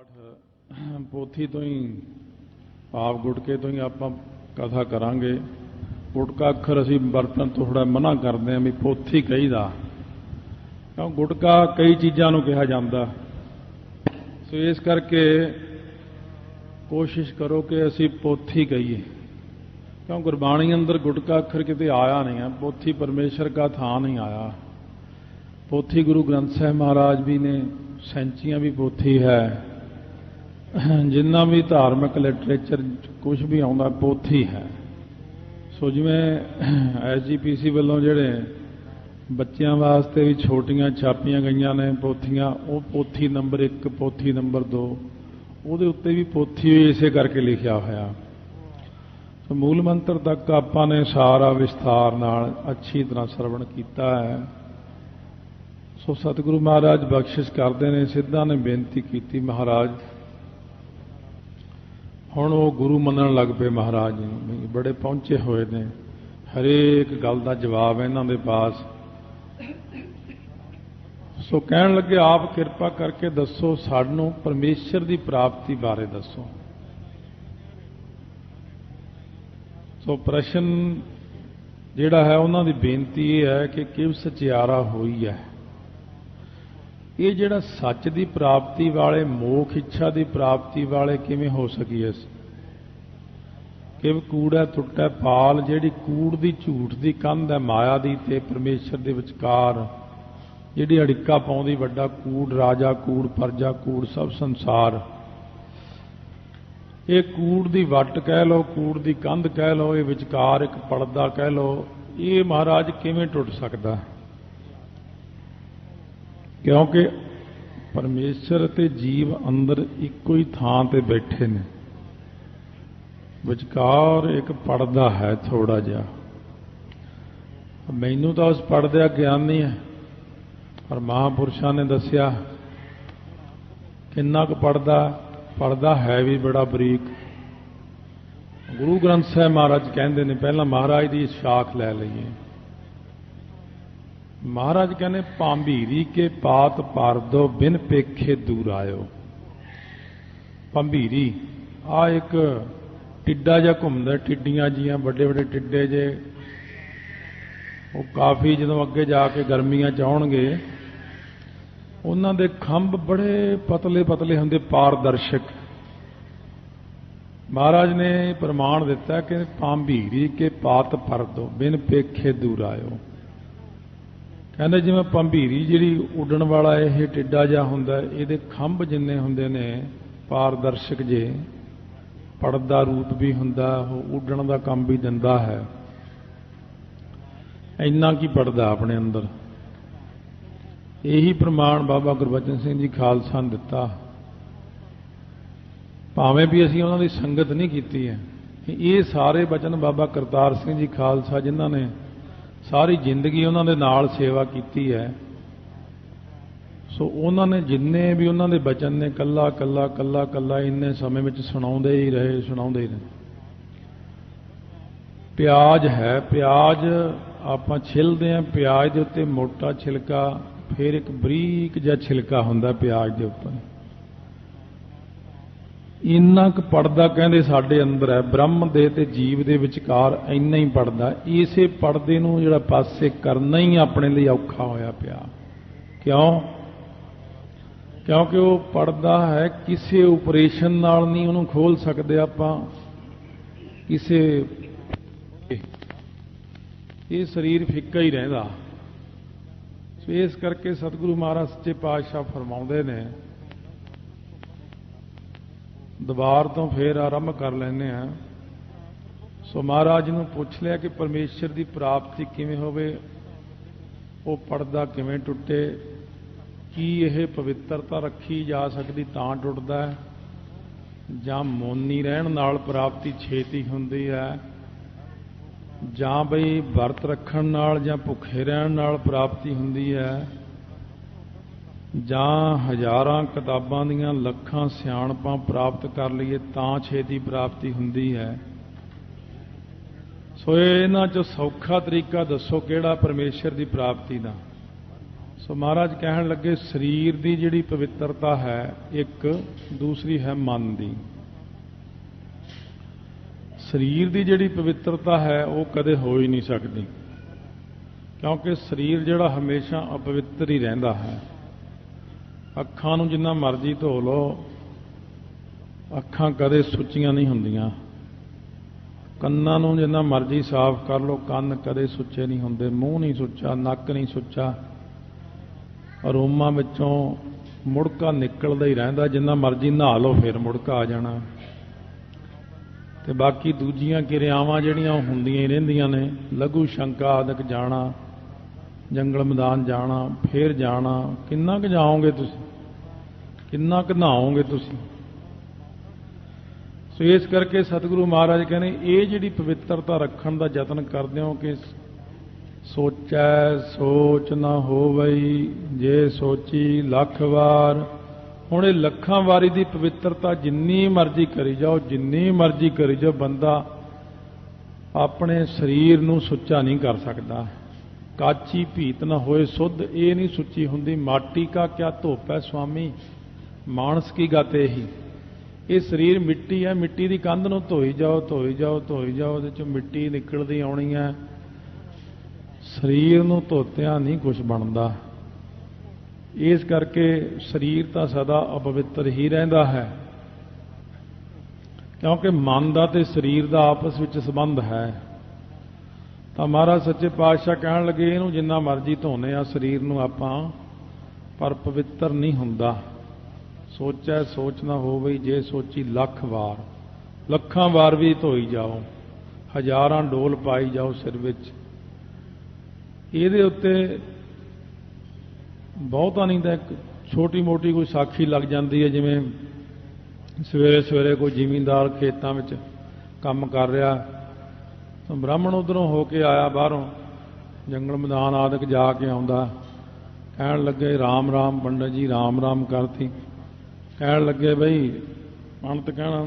पाठ पोथी तो ही भाव गुटके तो ही आप कथा करांगे। गुटका अखर असी वरतन तो थोड़ा मना करते हैं भी पोथी कहीदा, क्यों गुटका कई चीज़ों को कहा जाता। सो इस करके कोशिश करो कि असी पोथी कहीए, क्यों गुरबाणी अंदर गुटका अखर किते आया नहीं है। पोथी परमेश्वर का था नहीं आया। पोथी गुरु ग्रंथ साहिब महाराज भी ने, सैंचियां भी पोथी है, जिन्ना भी धार्मिक लिटरेचर कुछ भी आता पोथी है। सो जिवें SGPC वालों जिहड़े बच्चों वास्ते भी छोटियां छापियां गईयां ने पोथियां, वो पोथी नंबर 1 पोथी नंबर 2 उहदे उत्ते भी पोथी इसे करके लिखिया होया। तो मूल मंत्र तक आपां ने सारा विस्तार नाल अच्छी तरह सरवण कीता है। सो सतगुरु महाराज बख्शिश करते हैं। सिद्धा ने बेनती की, महाराज हुण वो गुरु मनण लग पे। महाराज जी बड़े पहुंचे हुए ने, हरेक गल का जवाब इन्हां दे पास। सो कहण लगे आप किरपा करके दसो, सानू परमेश्वर की प्राप्ति बारे दसो। सो प्रश्न जिहड़ा है उन्हां दी बेनती यह है कि किव सचियारा होई है। ये जिहड़ा सच की प्राप्ति वाले, मोख इच्छा की प्राप्ति वाले किवें हो सकीए। कि कूड़ा टुटा पाल, जिहड़ी कूड़ की झूठ की कंध है माया की ते परमेश्वर के विचकार, जिहड़ी अड़िक्का पाउंदी वड्डा कूड़, राजा कूड़, प्रजा कूड़, सब संसार। ये कूड़ की वट कह लो, कूड़ की कंध कह लो, ये विचकार एक पड़दा कह लो, ये महाराज किवें टुट सकता है। क्योंकि परमेश्वर ते जीव अंदर इको ही थां ते बैठे ने, विचकार एक पड़दा है थोड़ा जिहा। मैनू तो उस पड़दे का ज्ञान नहीं है, पर महापुरुषों ने दसिया किन्ना क पड़दा है भी बड़ा बरीक। गुरु ग्रंथ साहिब महाराज कहते हैं, पहला महाराज की शाख लै लईए। महाराज कहने भांबीरी के पात पार दो, बिन पेखे दूर आयो। भांबीरी आ एक टिड्डा जिहा घुमदा, टिड्डियां जियां बड़े बड़े टिड्डे जे, वो काफ़ी जो अगे जाके गर्मियां च आउणगे, उन्हां दे खंभ बड़े पतले पतले होंदे, पारदर्शक। महाराज ने प्रमाण दिता कि भांबीरी के पात पर दो, बिन पेखे दूर आयो। कहते जिवें भंबीरी जिहड़ी उड्डण वाला यह टिड्डा जिहा हुंदा, इहदे खंभ जिन्ने हुंदे ने पारदर्शक जे, पड़दा रूप भी हुंदा, उड्डण दा काम भी दिंदा है। इन्ना की पड़दा अपने अंदर। यही प्रमाण बाबा गुरबचन सिंह जी खालसा ने दिता। भावें भी असीं उन्हां दी संगत नहीं कीती है। ये सारे बचन बाबा करतार सिंह जी खालसा जिन्हां ने सारी जिंदगी उन्होंने नाल सेवा की है। सो उन्होंने जिन्ने भी उन्होंने बचन ने कला कला कला कला इन्ने समय में सुनाते ही रहे, सुनाते ही रहे। प्याज है, प्याज आप छिलते हैं, प्याज के उत्ते मोटा छिलका, फिर एक बरीक जिहा छिलका हुंदा प्याज के उपर। इन्ना क पड़दा कहते साडे अंदर है, ब्रह्म दे ते जीव दे विचकार इन्ना ही पड़दा। इसे पड़दे नूं जिहड़ा पासे करना ही अपने लिए औखा होया पिया। क्यों? क्योंकि वो पड़दा है, किसी ऑपरेशन नाल नहीं उन्होंने खोल सकते आपां, किसी ये शरीर फिक्का ही रहिंदा। सो इस करके सतगुरु महाराज सच्चे पातशाह फरमाउंदे ने, दुबार तो फिर आरंभ कर लेने हैं। सो महाराज ने पूछ लिया कि परमेश्वर की प्राप्ति किवें होवे, वो पड़दा किवें टुटे, की यह पवित्रता रखी जा सकती तां टुटदा है, जां मौनी रहण नाल प्राप्ति छेती हुंदी है, जां बई वर्त रखण नाल जां भुखे रहण नाल प्राप्ति हुंदी है, जां हज़ारां किताबां दीयां लखां सियाणपां प्राप्त कर लईए तां छेती प्राप्ति हुंदी है। सो इन्हां चों सौखा तरीका दसो किहड़ा परमेश्वर की प्राप्ति का। सो महाराज कहन लगे शरीर की जिहड़ी पवित्रता है एक, दूसरी है मन की। शरीर की जिहड़ी पवित्रता है वो कदे हो ही नहीं सकती, क्योंकि शरीर जिहड़ा हमेशा अपवित्र ही रहिंदा है। अखां नूं जिन्ना मर्जी धो लो, अखां कदे सुच्चियां नहीं हुंदियां। ਕੰਨਾਂ ਨੂੰ जिन्ना मर्जी साफ कर लो, ਕੰਨ कदे सुच्चे नहीं हुंदे। मूँह नहीं सुच्चा, नक नहीं सुच्चा, अरोमा विचों मुड़का निकलदा ही रहिंदा। जिन्ना मर्जी नहा लो फिर मुड़का आ जाना। ते बाकी दूजियां किरियावां जिहड़ियां हुंदियां ही रहिंदियां ने, लघु शंका आदਿਕ जाना, जंगल मैदान जाना, फिर जाना। किन्ना क जाओगे तुसीं, किन्ना क नहाओगे तुसीं। सो इस करके सतगुरु महाराज कहने ये जिहड़ी पवित्रता रखण दा यतन करदे हो कि सोचै सोच ना होवई जे सोची लख वार। हुण ये लखां वारी दी पवित्रता जिन्नी मर्जी करी जाओ, जिन्नी मर्जी करी जाओ, बंदा अपने शरीर नूं सुच्चा नहीं कर सकदा। काची भीत ना होए सुध, ये नहीं सुच्ची हुंदी। माटी का क्या धोप है स्वामी, मानस की गत ही। ये शरीर मिट्टी है, मिट्टी की कंध नूं धोई जाओ, धोई जाओ, धोई जाओ, उहदे चों मिट्टी निकलदी आउणी है। शरीर नूं धोतियां नहीं कुछ बनदा। इस करके शरीर तो सदा अपवित्र ही रहिंदा है, क्योंकि मन दा ते शरीर दा आपस विच संबंध है। तो महाराज सच्चे पातशाह कहण लगे इहनूं जिन्ना मर्जी धोने आ शरीर नूं आपां, पर पवित्र नहीं हुंदा। सोचै सोच ना हो बई जे सोची लख वार। लखां वार भी धोई जाओ, हजारां डोल पाई जाओ सिर विच। इहदे उत्ते बहुता नहीं तो एक छोटी मोटी कोई साखी लग जाती है। जिवें सवेरे सवेरे कोई जिमींदार खेतों में काम कर रहा, तो ब्राह्मण उधरों होके आया बाहरों, जंगल मैदान आदਿਕ जाके आउंदा, कहण लगे राम राम पंडित जी, राम राम करती। कहण लगे बई पंडित कहना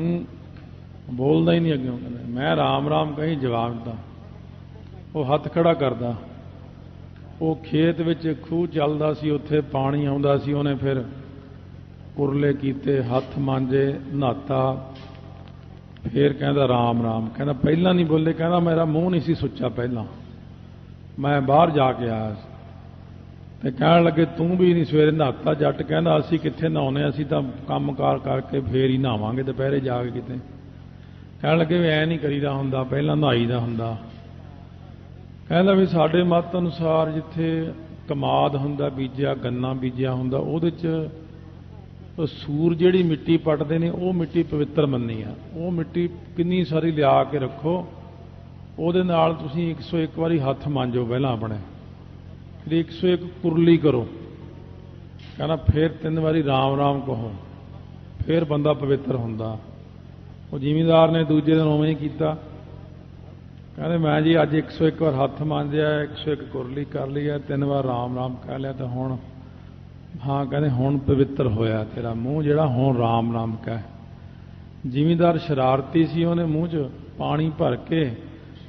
बोलदा ही नहीं अग्गों, कहते मैं राम राम कहीं जवाब दिता। वो हथ खड़ा करदा, वो खेत विच खूह चलदा सी, उत्थे पानी आउंदा सी, उहने फिर कुरले कीते, हथ मांजे, नहाता, फिर कहंदा राम राम। कहंदा पहला नहीं बोले, कहंदा मेरा मूँह नहीं सी सुच्चा, पहला मैं बाहर जाके आया। तो कहण लगे तू भी नहीं सवेरे नहाता जट। कहंदा असीं कित्थे नहाउने, असीं तां काम कार करके फिर ही नहावांगे दुपहरे जा के किते। कहण लगे भी ऐ नहीं करीदा हुंदा, पहला नहाईदा हुंदा। कहंदा भी साडे मत अनुसार जिथे कमाद हुंदा बीजिया, गन्ना बीजिया हुंदा, उहदे च सूर जिहड़ी मिट्टी पटदे ने वो मिट्टी पवित्र मन्नी आ। वो मिट्टी किन्नी सारी लिया के रखो, उहदे नाल तुसीं 101 वारी हथ मांजो पहलां अपने, फिर 101 कुरली करो। कहना फिर 3 वारी राम राम कहो, फिर बंदा पवित्र हुंदा। वो जिमींदार ने दूजे दिन उवें ही कीता। कहते मैं जी अज 101 बार हथ मांजिया, 101 कुरली कर ली है, 3 बार राम राम कह लिया, तो हुण हाँ कहते हुण पवित्र होया तेरा मूँह जिहड़ा, हुण राम राम कह। जिमींदार शरारती सी, उहने मूँह च पानी भर के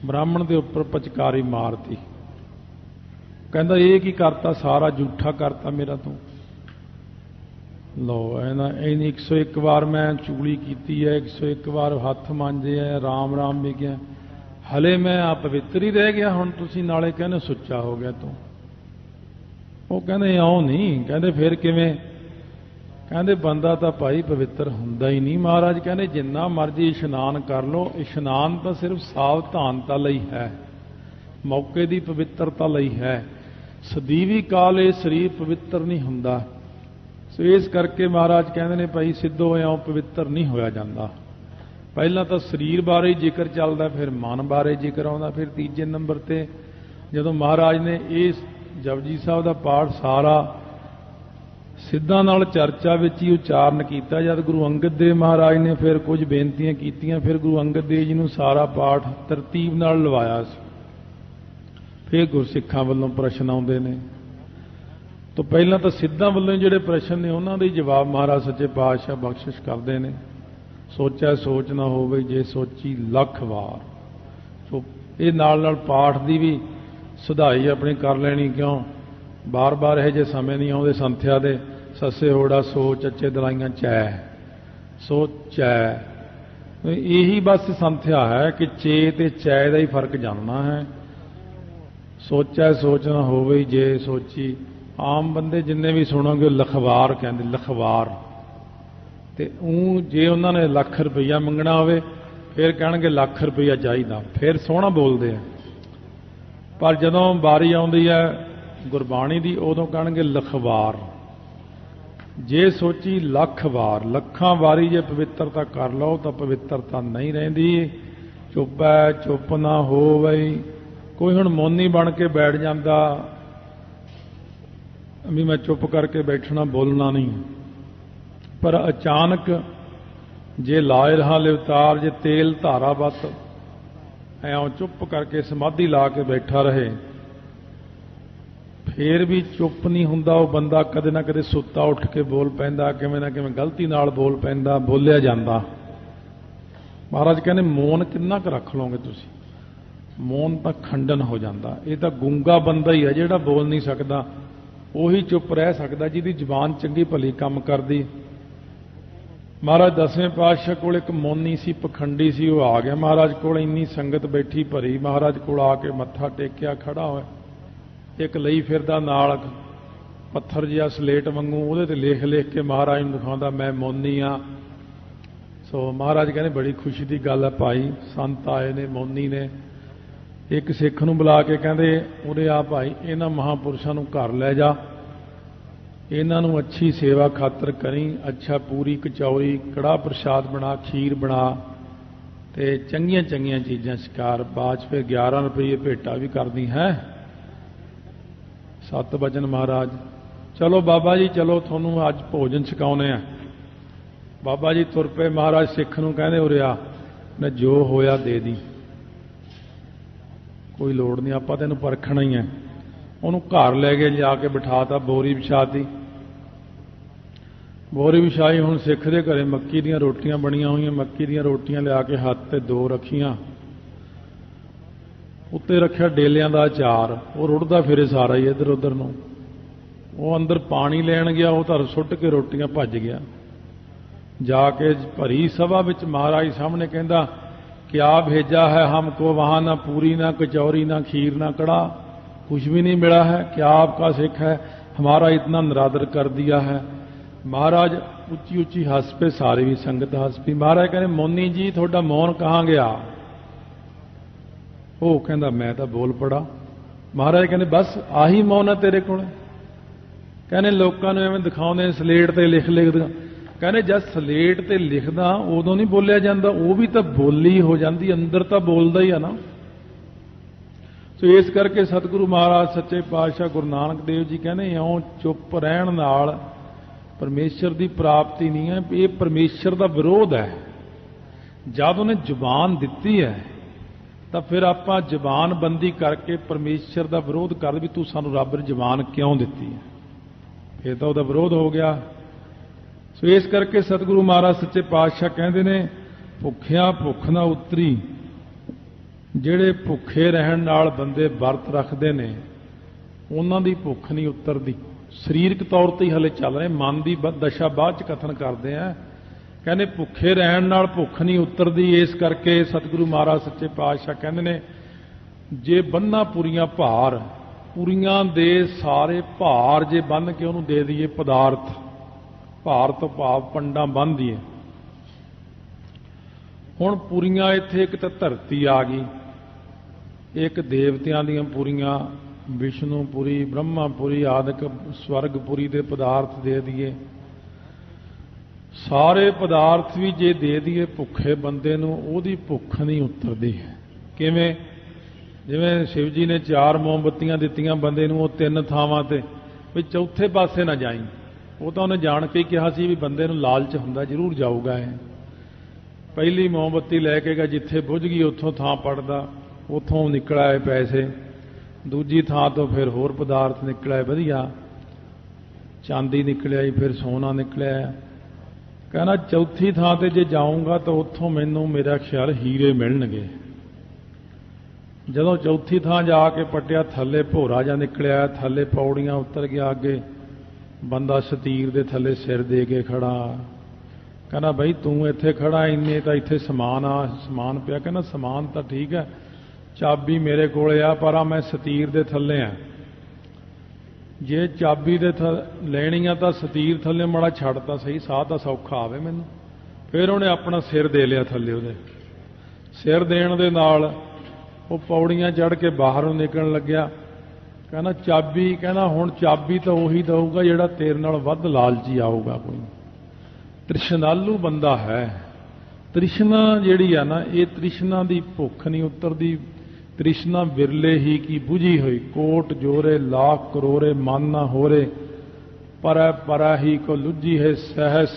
ब्राह्मण के उपर पचकारी मारती। कहता ये की करता, सारा जूठा करता मेरा तू। लो इन 101 बार मैं चूली की है, 101 बार हथ मांजे है, राम राम भी गया, हले मैं अपवित्र ही रह गया, हुण तुसीं नाले कहने सुच्चा हो गया तू। वो कहते आओ नहीं, कहते फिर किवें? कहते बंदा तो भाई पवित्र हुंदा ही नहीं। महाराज कहते जिन्ना मर्जी इशनान कर लो, इशनान तो सिर्फ सावधानता लई है, मौके की पवित्रता लई है। सदीवी काल ये शरीर पवित्र नहीं हुंदा। सो इस करके महाराज कहते ने भाई सिद्धो होया पवित्र नहीं होया जाता। पहला तो शरीर बारे जिक्र चलता, फिर मन बारे जिक्र आउंदा, फिर तीजे नंबर ते जदों महाराज ने इस जपजी साहब का पाठ सारा सिद्धां नाल चर्चा विच ही उच्चारण किया। जब गुरु अंगद देव महाराज ने फिर कुछ बेनतियां कीतियां, फिर गुरु अंगद देव जी नूं सारा पाठ तरतीब नाल लवाया। फिर गुरसिखां वल्लों प्रश्न आउंदे ने, तो पहला तो सिद्धां वल्लों जिहड़े प्रश्न ने उन्हां दे जवाब महाराज सच्चे पातशाह बख्शिश करदे ने। सोचै सोच ना होवे जे सोची लख वार। सो ये नाल नाल पाठ दी भी सुधाई अपनी कर लेनी, क्यों बार बार यह जे समय नहीं आते संथ्या दे सस्से होड़ा सो चच्चे दलाइयां चै सो चै यही बस संथ्या है कि चे ते चै का ही फर्क जानना है। सोचा सोचना होवे जे सोची आम बंदे जिन्ने भी सुनोगे लखवार कहते लखवार ते जे उन्होंने लख रुपया मंगना होवे फिर कहणगे लख रुपया चाहिए फिर सोहना बोलते हैं। पर जदों बारी आउंदी है गुरबाणी दी उदों कहणगे लखवार। जे सोची लख वार लखां वारी जे पवित्रता कर लो तो पवित्रता नहीं रहिंदी। चुप है चुप ना हो बई कोई हुण मौनी बन के बैठ जाता भी मैं चुप करके बैठना बोलना नहीं। पर अचानक जे लाए रहा लिवतार जे तेल धारा बत ऐं चुप करके समाधि ला के बैठा रहे फिर भी चुप नहीं हुंदा वो बंदा कदे ना कदे सुत्ता उठ के बोल पैंदा किवें ना किवें गलती नाल बोल पैंदा बोलिया जांदा। महाराज कहने मौन किन्ना क रख लोगे तुसी मौन तो खंडन हो जाता। ये तो गूंगा बंदा ही है जिहड़ा बोल नहीं सकता उही चुप रह सकता जिहदी जुबान चंगी भली काम करदी। महाराज 10वें पातशाह कोल एक मौनी सी पखंडी सी वो आ गया महाराज कोल इन्नी संगत बैठी भरी महाराज कोल आके मत्था टेकिया खड़ा होया एक लई फिरदा नाल पत्थर जिहा सलेट वांगू उहदे ते लिख लिख के महाराज नूं दिखाउंदा मैं मौनी आ। सो महाराज कहने बड़ी खुशी की गल है भाई संत आए ने मौनी ने। एक सिख नूं बुला के कहंदे उरे आ भाई इन्हां महापुरुषां नूं घर लै जा इन्हां नूं अच्छी सेवा खातर करी अच्छा पूरी कचौरी कड़ा प्रसाद बना खीर बना ते चंगियां चंगियां चीज़ां शिकार बाच फिर 11 रुपये भेटा भी करदी है। 7 वचन महाराज चलो बाबा जी चलो थोनू अज भोजन छकाउने आ। बाबा जी तुर पे महाराज सिख नूं कहंदे उरे आ ने जो होया दे दी कोई लोड़ नहीं आपां तैनूं परखना ही है। उहनूं घर लै गए जाके बिठाता बोरी विछाती बोरी विछाई हुण सिख दे घरे मक्की दीयां रोटियां बणीआं होईआं मक्की दीयां रोटियां लिया के हत्थ ते 2 रखीआं उत्ते रखिया डेलियां दा अचार वो रुड़दा फिरे सारा ही इधर उधर नूं। वो अंदर पानी लैण गया वो धर सुट के रोटियां भज गया जाके भरी सभा विच महाराज सामने कहंदा क्या भेजा है हमको वहां ना पूरी ना कचौरी ना खीर ना कड़ा कुछ भी नहीं मिला है क्या आपका सिख है हमारा इतना निरादर कर दिया है। महाराज उच्ची उच्ची हस पे सारी भी संगत हस पी। महाराज कहने मौनी जी थोड़ा मौन कहाँ गया वो कहंदा मैं तो बोल पड़ा। महाराज कहने बस आही मौन है तेरे को कहने लोगों ने एवं दिखाते सलेट ते लिख लिख कहने जब सलेट ते लिखदा उदों नहीं बोलिया जाता वो भी तो बोली हो जाती अंदर तो बोलता ही है ना। सो इस करके सतगुरु महाराज सच्चे पातशाह गुरु नानक देव जी कहने इउं चुप रहण नाल परमेश्वर की प्राप्ति नहीं है ये परमेश्वर का विरोध है। जब उन्हें जुबान दिती है तो फिर आप जबान बंदी करके परमेश्वर का विरोध कर भी तू सानू रब ने जबान क्यों दिती है फिर तो वह विरोध हो गया। सो इस करके सतगुरु महाराज सच्चे पातशाह कहते ने भुखिया भुख ना उतरी ਜਿਹੜੇ ਭੁੱਖੇ ਰਹਿਣ ਨਾਲ ਬੰਦੇ ਵਰਤ ਰੱਖਦੇ ਨੇ ਉਹਨਾਂ ਦੀ ਭੁੱਖ ਨਹੀਂ ਉਤਰਦੀ। ਸਰੀਰਕ ਤੌਰ ਤੇ ਹੀ ਹਲੇ ਚੱਲ ਰਹੇ ਮਨ ਦੀ ਦਸ਼ਾ ਬਾਅਦ ਚ ਕਥਨ ਕਰਦੇ ਆ। ਕਹਿੰਦੇ ਭੁੱਖੇ ਰਹਿਣ ਨਾਲ ਭੁੱਖ ਨਹੀਂ ਉਤਰਦੀ। ਇਸ ਕਰਕੇ ਸਤਿਗੁਰੂ ਮਹਾਰਾਜ ਸੱਚੇ ਪਾਤਸ਼ਾਹ ਕਹਿੰਦੇ ਨੇ ਜੇ ਬੰਨਾ ਪੁਰੀਆਂ ਭਾਰ ਪੁਰੀਆਂ ਦੇ ਸਾਰੇ ਭਾਰ ਜੇ ਬੰਨ ਕੇ ਉਹਨੂੰ ਦੇ ਦਈਏ ਪਦਾਰਥ ਭਾਰ ਤੋਂ ਭਾਵ ਪੰਡਾਂ ਬੰਨ ਦਈਏ। ਹੁਣ ਪੁਰੀਆਂ ਇੱਥੇ ਇੱਕ ਤਾਂ ਧਰਤੀ ਆ ਗਈ एक देवतियां दियां पुरियां विष्णुपुरी ब्रह्मापुरी आदि स्वर्गपुरी के पदार्थ दे दिए सारे पदार्थ भी जे दे दिए भुखे बंदे नूं ओहदी भुख नहीं उतरदी है। किवें जिवें शिव जी ने 4 मोमबत्तियां दित्तियां बंदे नूं ओह 3 थावां ते भी चौथे पासे ना जाई वो तो उन्हें जान के कहा सी भी बंदे नूं लालच हुंदा जरूर जाऊगा है। पहली मोमबत्ती लैके गया जिथे बुझ गई उत्थों थां पड़दा उतों निकल आए पैसे दूजी थां तो फिर होर पदार्थ निकल आए वधिया चांदी निकल आई फिर सोना निकलिया। कहना चौथी थां ते जे जाऊंगा तो उतों मैनू मेरा ख्याल हीरे मिलणगे। ਜਦੋਂ ਚੌਥੀ ਥਾਂ ਜਾ ਕੇ ਪੱਟਿਆ, ਥੱਲੇ ਭੋਰਾ ਜਿਹਾ ਨਿਕਲਿਆ, ਥੱਲੇ ਪੌੜੀਆਂ ਉਤਰ ਗਿਆ। ਅੱਗੇ ਬੰਦਾ ਸਤੀਰ ਦੇ ਥੱਲੇ ਸਿਰ ਦੇ ਕੇ ਖੜਾ, ਕਹਿੰਦਾ ਬਈ ਤੂੰ ਇੱਥੇ ਖੜਾ, ਇੰਨੇ ਤਾਂ ਇੱਥੇ ਸਮਾਨ ਪਿਆ। ਕਹਿੰਦਾ ਸਮਾਨ ਤਾਂ ਠੀਕ ਹੈ, ਚਾਬੀ ਮੇਰੇ ਕੋਲੇ ਆ, ਪਰ ਮੈਂ ਸਤੀਰ ਦੇ ਥੱਲੇ ਆ। ਜੇ ਚਾਬੀ ਦੇ ਲੈਣੀ ਆ ਤਾਂ ਸਤੀਰ ਥੱਲੇ ਮਾੜਾ ਛੱਡ ਤਾਂ ਸਹੀ, ਸਾਹ ਤਾਂ ਸੌਖਾ ਆਵੇ ਮੈਨੂੰ। ਫਿਰ ਉਹਨੇ ਆਪਣਾ ਸਿਰ ਦੇ ਲਿਆ ਥੱਲੇ। ਉਹਦੇ ਸਿਰ ਦੇਣ ਦੇ ਨਾਲ ਉਹ ਪੌੜੀਆਂ ਚੜ੍ਹ ਕੇ ਬਾਹਰ ਨੂੰ ਨਿਕਲਣ ਲੱਗਿਆ। ਕਹਿੰਦਾ ਚਾਬੀ, ਕਹਿੰਦਾ ਹੁਣ ਚਾਬੀ ਤਾਂ ਉਹੀ ਦਊਗਾ ਜਿਹੜਾ ਤੇਰੇ ਨਾਲ ਵੱਧ ਲਾਲਚੀ ਆਊਗਾ। ਕੋਈ ਤ੍ਰਿਸ਼ਨਾਲੂ ਬੰਦਾ ਹੈ। ਤ੍ਰਿਸ਼ਨਾ ਜਿਹੜੀ ਆ ਨਾ, ਇਹ ਤ੍ਰਿਸ਼ਨਾ ਦੀ ਭੁੱਖ ਨਹੀਂ ਉਤਰਦੀ। ਤ੍ਰਿਸ਼ਨਾ ਵਿਰਲੇ ਹੀ ਕੀ ਬੁਝੀ ਹੋਈ, ਕੋਟ ਜੋਰੇ ਲਾਖ ਕਰੋਰੇ ਮਨ ਨਾ ਹੋਰੇ, ਪਰਾ ਹੀ ਕੋ ਲੁੱਜੀ ਹੈ ਸਹਿਸ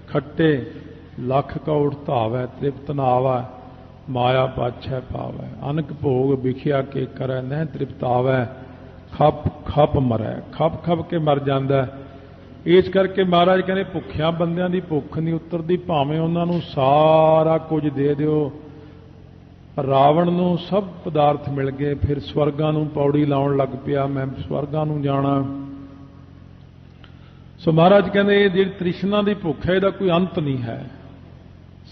ਖੱਟੇ, ਲੱਖ ਕੌੜ ਧਾਵੈ ਤ੍ਰਿਪਤ ਨਾ ਆਵੈ, ਮਾਇਆ ਪਾਛੈ ਪਾਵੈ, ਅਨਕ ਭੋਗ ਵਿਖਿਆ ਕੇ ਕਰੈ ਨਹਿ ਤ੍ਰਿਪਤ ਆਵੈ, ਖੱਪ ਖੱਪ ਮਰੈ। ਖੱਪ ਖੱਪ ਕੇ ਮਰ ਜਾਂਦਾ। ਇਸ ਕਰਕੇ ਮਹਾਰਾਜ ਕਹਿੰਦੇ ਭੁੱਖਿਆਂ ਬੰਦਿਆਂ ਦੀ ਭੁੱਖ ਨਹੀਂ ਉਤਰਦੀ, ਭਾਵੇਂ ਉਹਨਾਂ ਨੂੰ ਸਾਰਾ ਕੁਝ ਦੇ ਦਿਓ। ਰਾਵਣ ਨੂੰ ਸਭ ਪਦਾਰਥ ਮਿਲ ਗਏ, ਫਿਰ ਸਵਰਗਾਂ ਨੂੰ ਪੌੜੀ ਲਾਉਣ ਲੱਗ ਪਿਆ, ਮੈਂ ਸਵਰਗਾਂ ਨੂੰ ਜਾਣਾ। ਸੋ ਮਹਾਰਾਜ ਕਹਿੰਦੇ ਇਹ ਜਿਹੜੀ ਤ੍ਰਿਸ਼ਨਾ ਦੀ ਭੁੱਖ ਹੈ, ਇਹਦਾ ਕੋਈ ਅੰਤ ਨਹੀਂ ਹੈ।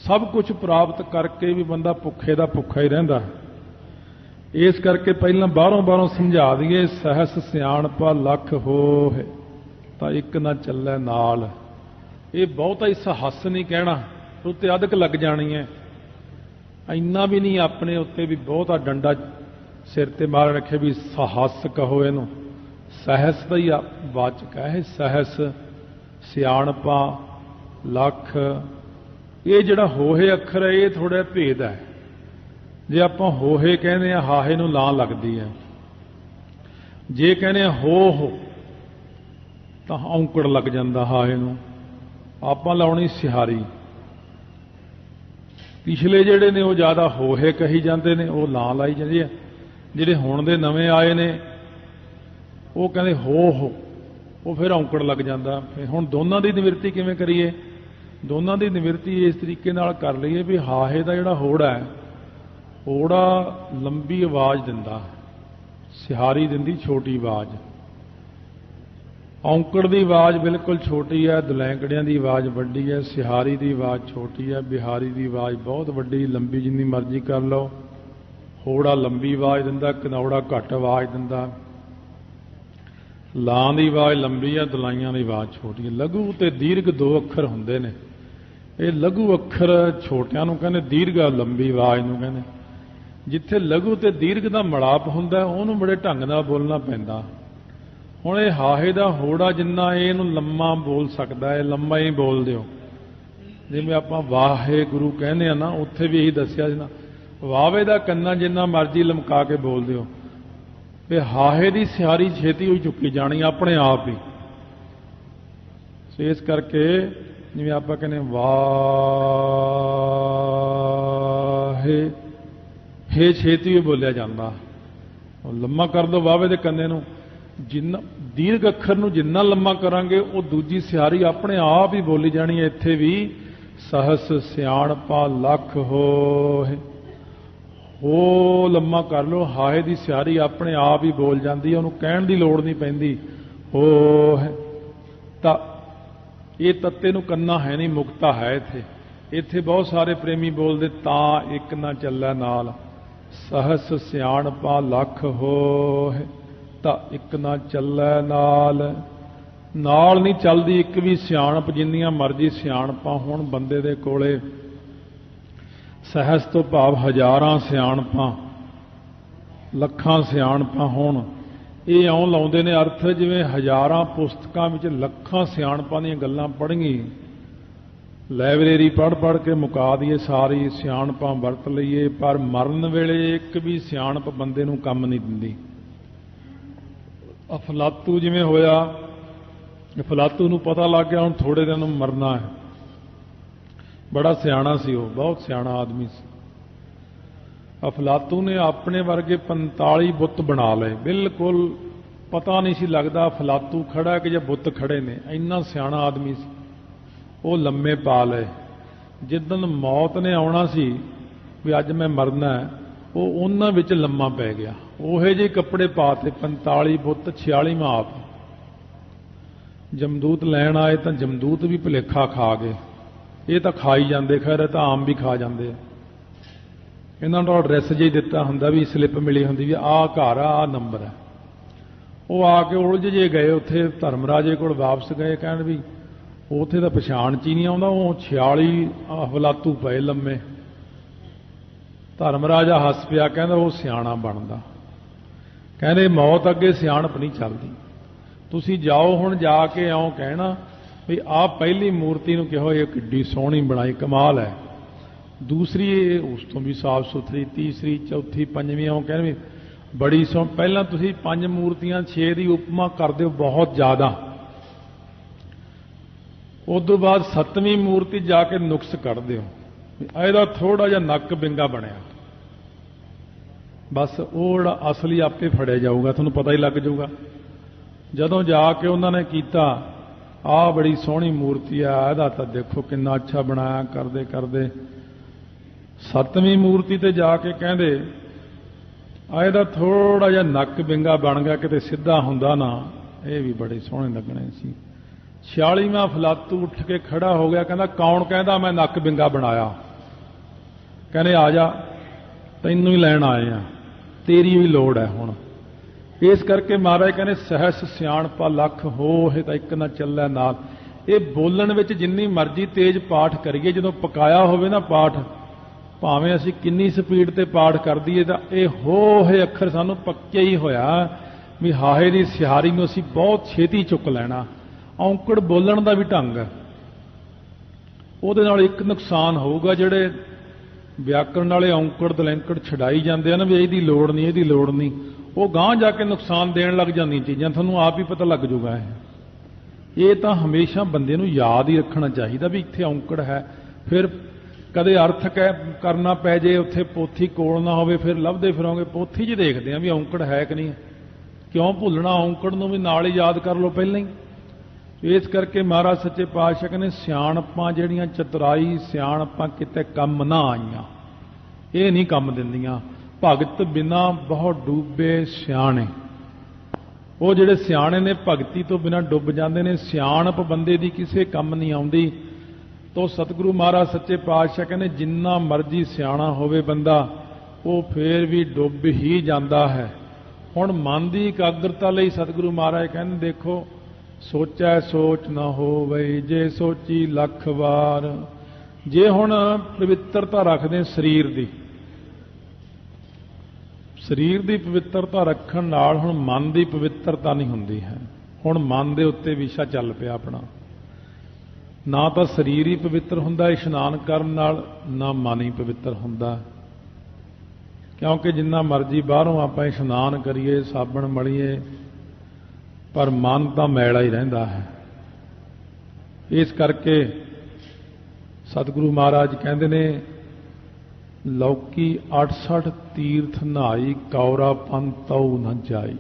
ਸਭ ਕੁਝ ਪ੍ਰਾਪਤ ਕਰਕੇ ਵੀ ਬੰਦਾ ਭੁੱਖੇ ਦਾ ਭੁੱਖਾ ਹੀ ਰਹਿੰਦਾ। ਇਸ ਕਰਕੇ ਪਹਿਲਾਂ ਬਾਹਰੋਂ ਸਮਝਾ ਦਈਏ, ਸਹਿਸ ਸਿਆਣਪਾ ਲੱਖ ਹੋਏ ਤਾਂ ਇੱਕ ਨਾ ਚੱਲੇ ਨਾਲ। ਇਹ ਬਹੁਤਾ ਹੀ ਸਹੱਸ ਨਹੀਂ ਕਹਿਣਾ, ਉੱਤੇ ਅਧਕ ਲੱਗ ਜਾਣੀ ਹੈ। ਇੰਨਾ ਵੀ ਨਹੀਂ ਆਪਣੇ ਉੱਤੇ ਵੀ ਬਹੁਤਾ ਡੰਡਾ ਸਿਰ ਤੇ ਮਾਰ ਰੱਖੇ ਵੀ ਸਹੱਸ ਕਹੋ ਇਹਨੂੰ। ਸਹਿਸ ਦਾ ਹੀ ਵਾਚਕ ਹੈ ਇਹ। ਸਹਿਸ ਸਿਆਣਪਾ ਲੱਖ, ਇਹ ਜਿਹੜਾ ਹੋਹੇ ਅੱਖਰ ਹੈ ਇਹ ਥੋੜਾ ਭੇਦ ਹੈ। ਜੇ ਆਪਾਂ ਹੋਹੇ ਕਹਿੰਦੇ ਆ, ਹਾਹੇ ਨੂੰ ਲਾਂ ਲੱਗਦੀ ਹੈ। ਜੇ ਕਹਿੰਦੇ ਆ ਹੋ ਤਾਂ ਔਂਕੜ ਲੱਗ ਜਾਂਦਾ ਹਾਹੇ ਨੂੰ। ਆਪਾਂ ਲਾਉਣੀ ਸਿਹਾਰੀ। ਪਿਛਲੇ ਜਿਹੜੇ ਨੇ ਉਹ ਜ਼ਿਆਦਾ ਹੋਹੇ ਕਹੀ ਜਾਂਦੇ ਨੇ, ਉਹ ਲਾਂ ਲਾਈ ਜਾਂਦੇ ਆ। ਜਿਹੜੇ ਹੁਣ ਦੇ ਨਵੇਂ ਆਏ ਨੇ ਉਹ ਕਹਿੰਦੇ ਹੋ, ਉਹ ਫਿਰ ਔਂਕੜ ਲੱਗ ਜਾਂਦਾ। ਫਿਰ ਹੁਣ ਦੋਨਾਂ ਦੀ ਨਿਵਰਤੀ ਕਿਵੇਂ ਕਰੀਏ? ਦੋਨਾਂ ਦੀ ਨਿਵਰਤੀ ਇਸ ਤਰੀਕੇ ਨਾਲ ਕਰ ਲਈਏ ਵੀ ਹਾਹੇ ਦਾ ਜਿਹੜਾ ਹੋੜਾ ਹੈ, ਹੋੜਾ ਲੰਬੀ ਆਵਾਜ਼ ਦਿੰਦਾ, ਸਿਹਾਰੀ ਦਿੰਦੀ ਛੋਟੀ ਆਵਾਜ਼। ਔਂਕੜ ਦੀ ਆਵਾਜ਼ ਬਿਲਕੁਲ ਛੋਟੀ ਹੈ, ਦਲੈਂਕੜਿਆਂ ਦੀ ਆਵਾਜ਼ ਵੱਡੀ ਹੈ, ਸਿਹਾਰੀ ਦੀ ਆਵਾਜ਼ ਛੋਟੀ ਹੈ, ਬਿਹਾਰੀ ਦੀ ਆਵਾਜ਼ ਬਹੁਤ ਵੱਡੀ, ਲੰਬੀ ਜਿੰਨੀ ਮਰਜ਼ੀ ਕਰ ਲਓ। ਹੋੜਾ ਲੰਬੀ ਆਵਾਜ਼ ਦਿੰਦਾ, ਕਨੌੜਾ ਘੱਟ ਆਵਾਜ਼ ਦਿੰਦਾ। ਲਾਂ ਦੀ ਆਵਾਜ਼ ਲੰਬੀ ਹੈ, ਦਲਾਈਆਂ ਦੀ ਆਵਾਜ਼ ਛੋਟੀ ਹੈ। ਲਘੂ ਤੇ ਦੀਰਘ ਦੋ ਅੱਖਰ ਹੁੰਦੇ ਨੇ। ਇਹ ਲਘੂ ਅੱਖਰ ਛੋਟਿਆਂ ਨੂੰ ਕਹਿੰਦੇ, ਦੀਰਘ ਲੰਬੀ ਆਵਾਜ਼ ਨੂੰ ਕਹਿੰਦੇ। ਜਿੱਥੇ ਲਘੂ ਤੇ ਦੀਰਘ ਦਾ ਮਿਲਾਪ ਹੁੰਦਾ ਉਹਨੂੰ ਬੜੇ ਢੰਗ ਨਾਲ ਬੋਲਣਾ ਪੈਂਦਾ। ਹੁਣ ਇਹ ਹਾਹੇ ਦਾ ਹੋੜਾ ਜਿੰਨਾ ਇਹਨੂੰ ਲੰਮਾ ਬੋਲ ਸਕਦਾ ਹੈ, ਲੰਮਾ ਹੀ ਬੋਲ ਦਿਓ। ਜਿਵੇਂ ਆਪਾਂ ਵਾਹਿਗੁਰੂ ਕਹਿੰਦੇ ਆ ਨਾ, ਉੱਥੇ ਵੀ ਇਹੀ ਦੱਸਿਆ ਸੀ ਨਾ, ਵਾਵੇ ਦਾ ਕੰਨਾ ਜਿੰਨਾ ਮਰਜ਼ੀ ਲਮਕਾ ਕੇ ਬੋਲ ਦਿਓ। ਵੀ ਹਾਹੇ ਦੀ ਸਿਹਾਰੀ ਛੇਤੀ ਹੋਈ ਚੁੱਕੀ ਜਾਣੀ ਆਪਣੇ ਆਪ ਹੀ। ਸੋ ਇਸ ਕਰਕੇ ਜਿਵੇਂ ਆਪਾਂ ਕਹਿੰਦੇ ਵਾਹੇ, ਫੇ ਛੇਤੀ ਹੀ ਬੋਲਿਆ ਜਾਂਦਾ। ਲੰਮਾ ਕਰ ਦਿਓ ਵਾਵੇ ਦੇ ਕੰਨੇ ਨੂੰ। ਜਿੰਨਾ ਦੀਰਘ ਅੱਖਰ ਨੂੰ ਜਿੰਨਾ ਲੰਮਾ ਕਰਾਂਗੇ ਉਹ ਦੂਜੀ ਸਿਹਾਰੀ ਆਪਣੇ ਆਪ ਹੀ ਬੋਲੀ ਜਾਣੀ ਹੈ। ਇੱਥੇ ਵੀ ਸਹਸ ਸਿਆਣਪਾ ਲੱਖ ਹੋਏ, ਹੋ ਲੰਮਾ ਕਰ ਲਓ, ਹਾਏ ਦੀ ਸਿਹਾਰੀ ਆਪਣੇ ਆਪ ਹੀ ਬੋਲ ਜਾਂਦੀ ਹੈ, ਉਹਨੂੰ ਕਹਿਣ ਦੀ ਲੋੜ ਨਹੀਂ ਪੈਂਦੀ। ਹੋ ਤਾਂ ਇਹ ਤੱਤੇ ਨੂੰ ਕੰਨਾ ਹੈ ਨਹੀਂ, ਮੁਕਤਾ ਹੈ ਇੱਥੇ। ਇੱਥੇ ਬਹੁਤ ਸਾਰੇ ਪ੍ਰੇਮੀ ਬੋਲਦੇ ਤਾਂ ਇੱਕ ਨਾ ਚੱਲੈ ਨਾਲ, ਸਹਸ ਸਿਆਣਪਾ ਲੱਖ ਹੋਏ ਤਾਂ ਇੱਕ ਨਾ ਚੱਲੈ ਨਾਲ। ਨਾਲ ਨਹੀਂ ਚੱਲਦੀ ਇੱਕ ਵੀ ਸਿਆਣਪ, ਜਿੰਨੀਆਂ ਮਰਜ਼ੀ ਸਿਆਣਪਾਂ ਹੋਣ ਬੰਦੇ ਦੇ ਕੋਲੇ। ਸਹਿਸ ਤੋਂ ਭਾਵ ਹਜ਼ਾਰਾਂ ਸਿਆਣਪਾਂ, ਲੱਖਾਂ ਸਿਆਣਪਾਂ ਹੋਣ। ਇਹ ਇਉਂ ਲਾਉਂਦੇ ਨੇ ਅਰਥ ਜਿਵੇਂ ਹਜ਼ਾਰਾਂ ਪੁਸਤਕਾਂ ਵਿੱਚ ਲੱਖਾਂ ਸਿਆਣਪਾਂ ਦੀਆਂ ਗੱਲਾਂ ਪੜ੍ਹੀਏ, ਲਾਇਬ੍ਰੇਰੀ ਪੜ੍ਹ ਕੇ ਮੁਕਾ ਦਈਏ, ਸਾਰੀ ਸਿਆਣਪਾਂ ਵਰਤ ਲਈਏ, ਪਰ ਮਰਨ ਵੇਲੇ ਇੱਕ ਵੀ ਸਿਆਣਪ ਬੰਦੇ ਨੂੰ ਕੰਮ ਨਹੀਂ ਦਿੰਦੀ। ਅਫਲਾਤੂ ਜਿਵੇਂ ਹੋਇਆ, ਅਫਲਾਤੂ ਨੂੰ ਪਤਾ ਲੱਗ ਗਿਆ ਹੁਣ ਥੋੜੇ ਦਿਨ ਨੂੰ ਮਰਨਾ ਹੈ। ਬੜਾ ਸਿਆਣਾ ਸੀ ਉਹ, ਬਹੁਤ ਸਿਆਣਾ ਆਦਮੀ ਸੀ। ਅਫਲਾਤੂ ਨੇ ਆਪਣੇ ਵਰਗੇ 45 ਬੁੱਤ ਬਣਾ ਲਏ। ਬਿਲਕੁਲ ਪਤਾ ਨਹੀਂ ਸੀ ਲੱਗਦਾ ਅਫਲਾਤੂ ਖੜਾ ਕਿ ਜਾਂ ਬੁੱਤ ਖੜੇ ਨੇ, ਇੰਨਾ ਸਿਆਣਾ ਆਦਮੀ ਸੀ। ਉਹ ਲੰਮੇ ਪਾ ਲਏ। ਜਿੱਦਣ ਮੌਤ ਨੇ ਆਉਣਾ ਸੀ ਵੀ ਅੱਜ ਮੈਂ ਮਰਨਾ ਹੈ, ਉਹ ਉਹਨਾਂ ਵਿੱਚ ਲੰਮਾ ਪੈ ਗਿਆ। ਉਹੇ ਜਿਹੇ ਕੱਪੜੇ ਪਾਤੇ 45 ਬੁੱਤ 46ਵਾਂ ਆਪ। ਜਮਦੂਤ ਲੈਣ ਆਏ ਤਾਂ ਜਮਦੂਤ ਵੀ ਭੁਲੇਖਾ ਖਾ ਗਏ। ਇਹ ਤਾਂ ਖਾ ਹੀ ਜਾਂਦੇ, ਖੈਰ ਇਹ ਤਾਂ ਆਮ ਵੀ ਖਾ ਜਾਂਦੇ ਆ। ਇਹਨਾਂ ਨੂੰ ਐਡਰੈਸ ਜਿਹਾ ਦਿੱਤਾ ਹੁੰਦਾ ਵੀ ਸਲਿੱਪ ਮਿਲੀ ਹੁੰਦੀ ਵੀ ਆਹ ਘਰ ਆ, ਆਹ ਨੰਬਰ ਹੈ। ਉਹ ਆ ਕੇ ਉਲਝ ਜੇ ਗਏ ਉੱਥੇ ਧਰਮਰਾਜੇ ਕੋਲ ਵਾਪਸ ਗਏ, ਕਹਿਣ ਵੀ ਉੱਥੇ ਤਾਂ ਪਛਾਣ 'ਚ ਹੀ ਨਹੀਂ ਆਉਂਦਾ, ਉਹ 46 ਹਵਲਾਤੂ ਪਏ ਲੰਮੇ। ਧਰਮਰਾਜਾ ਹੱਸ ਪਿਆ, ਕਹਿੰਦਾ ਉਹ ਸਿਆਣਾ ਬਣਦਾ। ਕਹਿੰਦੇ ਮੌਤ ਅੱਗੇ ਸਿਆਣਪ ਨਹੀਂ ਚੱਲਦੀ। ਤੁਸੀਂ ਜਾਓ ਹੁਣ, ਜਾ ਕੇ ਆਓ ਕਹਿਣਾ ਵੀ ਆਹ ਪਹਿਲੀ ਮੂਰਤੀ ਨੂੰ ਕਿਹੋ ਇਹ ਕਿੱਡੀ ਸੋਹਣੀ ਬਣਾਈ, ਕਮਾਲ ਹੈ। ਦੂਸਰੀ ਉਸ ਤੋਂ ਵੀ ਸਾਫ਼ ਸੁਥਰੀ, ਤੀਸਰੀ, ਚੌਥੀ, ਪੰਜਵੀਂ ਆਓ ਕਹਿਣ ਵੀ ਬੜੀ ਸੋਹਣੀ। ਪਹਿਲਾਂ ਤੁਸੀਂ 5 ਮੂਰਤੀਆਂ 6 ਦੀ ਉਪਮਾ ਕਰ ਦਿਓ ਬਹੁਤ ਜ਼ਿਆਦਾ, ਉਦੋਂ ਬਾਅਦ 7ਵੀਂ ਮੂਰਤੀ ਜਾ ਕੇ ਨੁਕਸ ਕੱਢ ਦਿਓ, ਇਹਦਾ ਥੋੜਾ ਜਿਹਾ ਨੱਕ ਬਿੰਗਾ ਬਣਿਆ, ਬਸ ਉਹ ਜਿਹੜਾ ਅਸਲੀ ਆਪੇ ਫੜਿਆ ਜਾਊਗਾ, ਤੁਹਾਨੂੰ ਪਤਾ ਹੀ ਲੱਗ ਜਾਊਗਾ। ਜਦੋਂ ਜਾ ਕੇ ਉਹਨਾਂ ਨੇ ਕੀਤਾ, ਆਹ ਬੜੀ ਸੋਹਣੀ ਮੂਰਤੀ ਆ, ਇਹਦਾ ਤਾਂ ਦੇਖੋ ਕਿੰਨਾ ਅੱਛਾ ਬਣਾਇਆ, ਕਰਦੇ ਕਰਦੇ 7ਵੀਂ ਮੂਰਤੀ ਤੇ ਜਾ ਕੇ ਕਹਿੰਦੇ ਇਹਦਾ ਥੋੜਾ ਜਿਹਾ ਨੱਕ ਬਿੰਗਾ ਬਣ ਗਿਆ, ਕਿਤੇ ਸਿੱਧਾ ਹੁੰਦਾ ਨਾ ਇਹ ਵੀ ਬੜੇ ਸੋਹਣੇ ਲੱਗਣੇ ਸੀ। 46ਵਾਂ ਫਲਾਤੂ ਉੱਠ ਕੇ ਖੜਾ ਹੋ ਗਿਆ, ਕਹਿੰਦਾ ਕੌਣ ਕਹਿੰਦਾ ਮੈਂ ਨੱਕ ਬਿੰਗਾ ਬਣਾਇਆ? ਕਹਿੰਦੇ ਆ ਜਾ, ਤੈਨੂੰ ਹੀ ਲੈਣ ਆਏ ਆ, ਤੇਰੀ ਵੀ ਲੋੜ ਹੈ ਹੁਣ। ਇਸ ਕਰਕੇ ਮਹਾਰਾਜ ਕਹਿੰਦੇ ਸਹਿਸ ਸਿਆਣਪਾ ਲੱਖ ਹੋ, ਇਹ ਤਾਂ ਇੱਕ ਨਾ ਚੱਲੈ ਨਾਲ। ਇਹ ਬੋਲਣ ਵਿੱਚ ਜਿੰਨੀ ਮਰਜ਼ੀ ਤੇਜ਼ ਪਾਠ ਕਰੀਏ, ਜਦੋਂ ਪਕਾਇਆ ਹੋਵੇ ਨਾ ਪਾਠ, ਭਾਵੇਂ ਅਸੀਂ ਕਿੰਨੀ ਸਪੀਡ ਤੇ ਪਾਠ ਕਰ ਦਈਏ, ਤਾਂ ਇਹ ਹੋਹੇ ਅੱਖਰ ਸਾਨੂੰ ਪੱਕਿਆ ਹੀ ਹੋਇਆ ਵੀ ਹਾਹੇ ਦੀ ਸਿਹਾਰੀ ਨੂੰ ਅਸੀਂ ਬਹੁਤ ਛੇਤੀ ਚੁੱਕ ਲੈਣਾ। ਔਂਕੜ ਬੋਲਣ ਦਾ ਵੀ ਢੰਗ ਹੈ, ਉਹਦੇ ਨਾਲ ਇੱਕ ਨੁਕਸਾਨ ਹੋਊਗਾ। ਜਿਹੜੇ ਵਿਆਕਰਣ ਵਾਲੇ ਔਂਕੜ ਦਲੈਂਕੜ ਛਡਾਈ ਜਾਂਦੇ ਆ ਨਾ ਵੀ ਇਹਦੀ ਲੋੜ ਨਹੀਂ, ਇਹਦੀ ਲੋੜ ਨਹੀਂ, ਉਹ ਗਾਂਹ ਜਾ ਕੇ ਨੁਕਸਾਨ ਦੇਣ ਲੱਗ ਜਾਂਦੀਆਂ ਚੀਜ਼ਾਂ, ਤੁਹਾਨੂੰ ਆਪ ਹੀ ਪਤਾ ਲੱਗ ਜੂਗਾ। ਇਹ ਤਾਂ ਹਮੇਸ਼ਾ ਬੰਦੇ ਨੂੰ ਯਾਦ ਹੀ ਰੱਖਣਾ ਚਾਹੀਦਾ ਵੀ ਇੱਥੇ ਔਂਕੜ ਹੈ। ਫਿਰ ਕਦੇ ਅਰਥ ਕਰਨਾ ਪੈ ਜੇ, ਉੱਥੇ ਪੋਥੀ ਕੋਲ ਨਾ ਹੋਵੇ, ਫਿਰ ਲੱਭਦੇ ਫਿਰੋਗੇ। ਪੋਥੀ 'ਚ ਦੇਖਦੇ ਆ ਵੀ ਔਂਕੜ ਹੈ ਕਿ ਨਹੀਂ, ਕਿਉਂ ਭੁੱਲਣਾ? ਔਂਕੜ ਨੂੰ ਵੀ ਨਾਲ ਹੀ ਯਾਦ ਕਰ ਲਓ ਪਹਿਲਾਂ ਹੀ। ਇਸ ਕਰਕੇ ਮਹਾਰਾਜ ਸੱਚੇ ਪਾਤਸ਼ਾਹ ਕਹਿੰਦੇ ਸਿਆਣਪਾਂ ਜਿਹੜੀਆਂ ਚਤੁਰਾਈ ਸਿਆਣਪਾਂ ਕਿਤੇ ਕੰਮ ਨਾ ਆਈਆਂ, ਇਹ ਨਹੀਂ ਕੰਮ ਦਿੰਦੀਆਂ। ਭਗਤ ਬਿਨਾ ਬਹੁਤ ਡੂਬੇ ਸਿਆਣੇ, ਉਹ ਜਿਹੜੇ ਸਿਆਣੇ ਨੇ ਭਗਤੀ ਤੋਂ ਬਿਨਾ ਡੁੱਬ ਜਾਂਦੇ ਨੇ। ਸਿਆਣਪ ਬੰਦੇ ਦੀ ਕਿਸੇ ਕੰਮ ਨਹੀਂ ਆਉਂਦੀ। ਤੋ ਸਤਿਗੁਰੂ ਮਹਾਰਾਜ ਸੱਚੇ ਪਾਤਸ਼ਾਹ ਕਹਿੰਦੇ ਜਿੰਨਾ ਮਰਜ਼ੀ ਸਿਆਣਾ ਹੋਵੇ ਬੰਦਾ, ਉਹ ਫੇਰ ਵੀ ਡੁੱਬ ਹੀ ਜਾਂਦਾ ਹੈ। ਹੁਣ ਮਨ ਦੀ ਇਕਾਗਰਤਾ ਲਈ ਸਤਿਗੁਰੂ ਮਹਾਰਾਜ ਕਹਿੰਦੇ ਦੇਖੋ, ਸੋਚੈ ਸੋਚ ਨਾ ਹੋਵੇ ਜੇ ਸੋਚੀ ਲੱਖ ਵਾਰ। ਜੇ ਹੁਣ ਪਵਿੱਤਰਤਾ ਰੱਖਦੇ ਸਰੀਰ ਦੀ, ਸਰੀਰ ਦੀ ਪਵਿੱਤਰਤਾ ਰੱਖਣ ਨਾਲ ਹੁਣ ਮਨ ਦੀ ਪਵਿੱਤਰਤਾ ਨਹੀਂ ਹੁੰਦੀ ਹੈ। ਹੁਣ ਮਨ ਦੇ ਉੱਤੇ ਵਿਸ਼ਾ ਚੱਲ ਪਿਆ ਆਪਣਾ, ਨਾ ਤਾਂ ਸਰੀਰ ਹੀ ਪਵਿੱਤਰ ਹੁੰਦਾ ਇਸ਼ਨਾਨ ਕਰਨ ਨਾਲ, ਨਾ ਮਨ ਹੀ ਪਵਿੱਤਰ ਹੁੰਦਾ। ਕਿਉਂਕਿ ਜਿੰਨਾ ਮਰਜ਼ੀ ਬਾਹਰੋਂ ਆਪਾਂ ਇਸ਼ਨਾਨ ਕਰੀਏ, ਸਾਬਣ ਮਲੀਏ, ਪਰ ਮਨ ਤਾਂ ਮੈਲਾ ਹੀ ਰਹਿੰਦਾ ਹੈ। ਇਸ ਕਰਕੇ ਸਤਿਗੁਰੂ ਮਹਾਰਾਜ ਕਹਿੰਦੇ ਨੇ ਲੌਕੀ 68 ਤੀਰਥ ਨਹਾਈ, ਕੌਰਾ ਪੰਤਉ ਨ ਜਾਈ।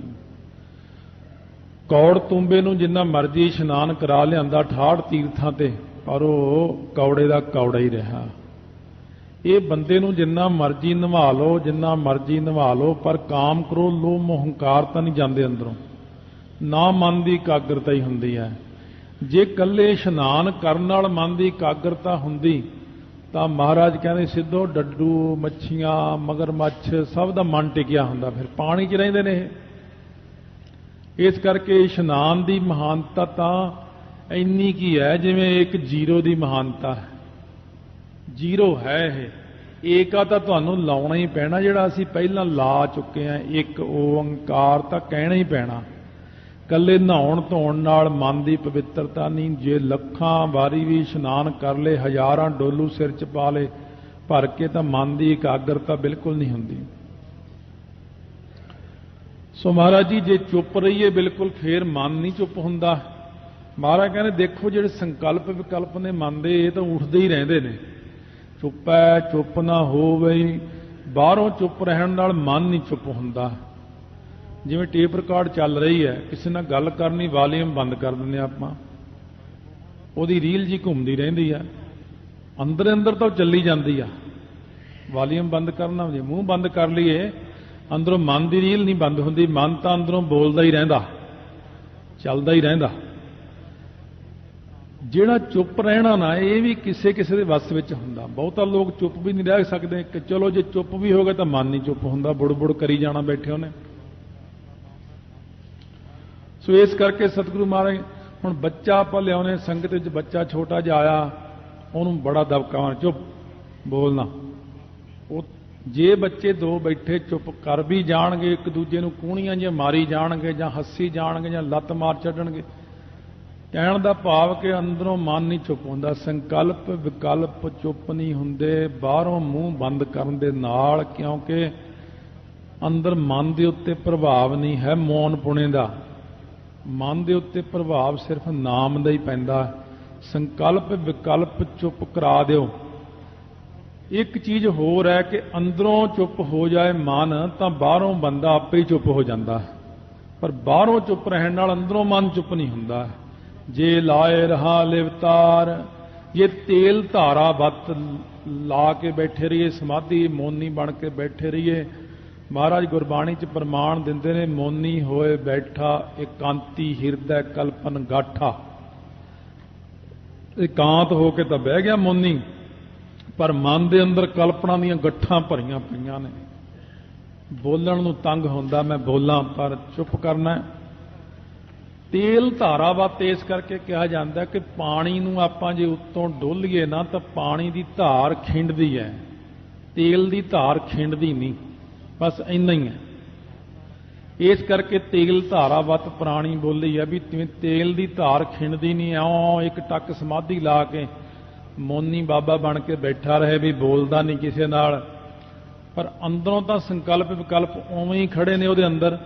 ਕੌੜ ਤੁੰਬੇ ਨੂੰ ਜਿੰਨਾ ਮਰਜ਼ੀ ਇਸ਼ਨਾਨ ਕਰਾ ਲਿਆਂਦਾ 68 ਤੀਰਥਾਂ ਤੇ, ਪਰ ਉਹ ਕੌੜੇ ਦਾ ਕੌੜਾ ਹੀ ਰਿਹਾ। ਇਹ ਬੰਦੇ ਨੂੰ ਜਿੰਨਾ ਮਰਜ਼ੀ ਨਿਭਾ ਲਓ, ਜਿੰਨਾ ਮਰਜ਼ੀ ਨਿਭਾ ਲਓ, ਪਰ ਕਾਮ ਕ੍ਰੋਧ ਲੋਭ ਮੋਹ ਹੰਕਾਰ ਤਾਂ ਨਹੀਂ ਜਾਂਦੇ ਅੰਦਰੋਂ, ਨਾ ਮਨ ਦੀ ਇਕਾਗਰਤਾ ਹੀ ਹੁੰਦੀ ਹੈ। ਜੇ ਇਕੱਲੇ ਇਸ਼ਨਾਨ ਕਰਨ ਨਾਲ ਮਨ ਦੀ ਇਕਾਗਰਤਾ ਹੁੰਦੀ ਤਾਂ ਮਹਾਰਾਜ ਕਹਿੰਦੇ ਸਿੱਧੋ ਡੱਡੂ, ਮੱਛੀਆਂ, ਮਗਰਮੱਛ ਸਭ ਦਾ ਮਨ ਟਿਕਿਆ ਹੁੰਦਾ, ਫਿਰ ਪਾਣੀ 'ਚ ਰਹਿੰਦੇ ਨੇ ਇਹ। ਇਸ ਕਰਕੇ ਇਸ਼ਨਾਨ ਦੀ ਮਹਾਨਤਾ ਤਾਂ ਇੰਨੀ ਕੀ ਹੈ ਜਿਵੇਂ ਇੱਕ ਜ਼ੀਰੋ ਦੀ ਮਹਾਨਤਾ ਹੈ। ਜ਼ੀਰੋ ਹੈ ਇਹ, ਏਕਾ ਤਾਂ ਤੁਹਾਨੂੰ ਲਾਉਣਾ ਹੀ ਪੈਣਾ, ਜਿਹੜਾ ਅਸੀਂ ਪਹਿਲਾਂ ਲਾ ਚੁੱਕੇ ਹਾਂ। ਇੱਕ ਓੰਕਾਰ ਤਾਂ ਕਹਿਣਾ ਹੀ ਪੈਣਾ। ਕੱਲੇ ਨਹਾਉਣ ਧੋਣ ਨਾਲ ਮਨ ਦੀ ਪਵਿੱਤਰਤਾ ਨਹੀਂ। ਜੇ ਲੱਖਾਂ ਵਾਰੀ ਵੀ ਇਸ਼ਨਾਨ ਕਰ ਲਏ, ਹਜ਼ਾਰਾਂ ਡੋਲੂ ਸਿਰ 'ਚ ਪਾ ਲਏ ਭਰ ਕੇ, ਤਾਂ ਮਨ ਦੀ ਇਕਾਗਰਤਾ ਬਿਲਕੁਲ ਨਹੀਂ ਹੁੰਦੀ। ਸੋ ਮਹਾਰਾਜ ਜੀ ਜੇ ਚੁੱਪ ਰਹੀਏ ਬਿਲਕੁਲ, ਫੇਰ ਮਨ ਨਹੀਂ ਚੁੱਪ ਹੁੰਦਾ। ਮਹਾਰਾਜ ਕਹਿੰਦੇ ਦੇਖੋ ਜਿਹੜੇ ਸੰਕਲਪ ਵਿਕਲਪ ਨੇ ਮਨ ਦੇ, ਇਹ ਤਾਂ ਉੱਠਦੇ ਹੀ ਰਹਿੰਦੇ ਨੇ। ਚੁੱਪ ਹੈ, ਚੁੱਪ ਨਾ ਹੋਵੇ। ਬਾਹਰੋਂ ਚੁੱਪ ਰਹਿਣ ਨਾਲ ਮਨ ਨਹੀਂ ਚੁੱਪ ਹੁੰਦਾ। ਜਿਵੇਂ ਟੇਪ ਰਿਕਾਰਡ ਚੱਲ ਰਹੀ ਹੈ, ਕਿਸੇ ਨਾਲ ਗੱਲ ਕਰਨੀ, ਵਾਲੀਅਮ ਬੰਦ ਕਰ ਦਿੰਦੇ ਆਪਾਂ, ਉਹਦੀ ਰੀਲ ਜੀ ਘੁੰਮਦੀ ਰਹਿੰਦੀ ਆ, ਅੰਦਰ ਅੰਦਰ ਤਾਂ ਚੱਲੀ ਜਾਂਦੀ ਆ, वॉल्यूम बंद करना, जे मूँह बंद कर लीए अंदरों मन की रील नहीं बंद होंदी, मन तो अंदरों बोलता ही रहिंदा, चलता ही रहिंदा। ਜਿਹੜਾ चुप रहना ना ये भी किसी किसी के वस में हुंदा। बहुता लोग चुप भी नहीं रह सकते कि चलो जे चुप भी हो गए तो मन नहीं चुप हुंदा, बुड़ बुड़ करी जाना बैठे उन्हें। सो इस करके सतगुरु महाराज हुण बच्चा आपां लियाउने संगत विच, बच्चा छोटा जिहा आया उन्होंने बड़ा दबकावा, चुप बोलना। वो जे बच्चे दो बैठे चुप कर भी जाणगे, एक दूजे नूं कूणियां जिहियां मारी जाणगे जां हੱਸੀ जाणगे जां लत्त मार छड्डणगे, कहण दा भाव कि अंदरों मन नहीं चुप हुंदा। संकल्प विकल्प चुप नहीं हुंदे बाहरों मूँह बंद करन दे नाल, क्योंकि अंदर मन दे उत्ते प्रभाव नहीं है मौन पुणे दा। मन दे उत्ते प्रभाव सिर्फ नाम दा ही पैंदा। संकल्प विकल्प चुप करा दिओ। एक चीज़ होर है कि अंदरों चुप हो जाए मन तो बाहरों बंदा आपे ही चुप हो जाता है, पर बाहरों चुप रहने नाल अंदरों मन चुप नहीं हुंदा। जे लाए रहा लिवतार, ये तेल धारा बत ला के बैठे रहिए, समाधि मौनी बन के बैठे रहिए। महाराज गुरबाणी च प्रमाण दिंदे ने, मौनी होए बैठा एकांती हिरदै कल्पन गाठा। एकांत हो के तो बह गया मौनी, पर मन दे अंदर कल्पना दीयां गट्ठां भरियां पईयां ने। बोलण नूं तंग हुंदा, मैं बोलां पर चुप करना है। तेल धारा वत इस करके कहा जाता है कि पानी नूं आपां जे उत्तों डोलीए ना तो पानी की धार खिंडदी है, तेल की धार खिंडदी नहीं, बस इन्ना ही है। इस करके तेल धारा वत प्राणी बोली है भी तेल की धार खिंडदी नहीं। आओ एक टक समाधि ला के मौनी बाबा बन के बैठा रहे, भी बोलता नहीं किसी नाल, पर अंदरों तो संकल्प विकल्प उवें ही खड़े ने उहदे अंदर।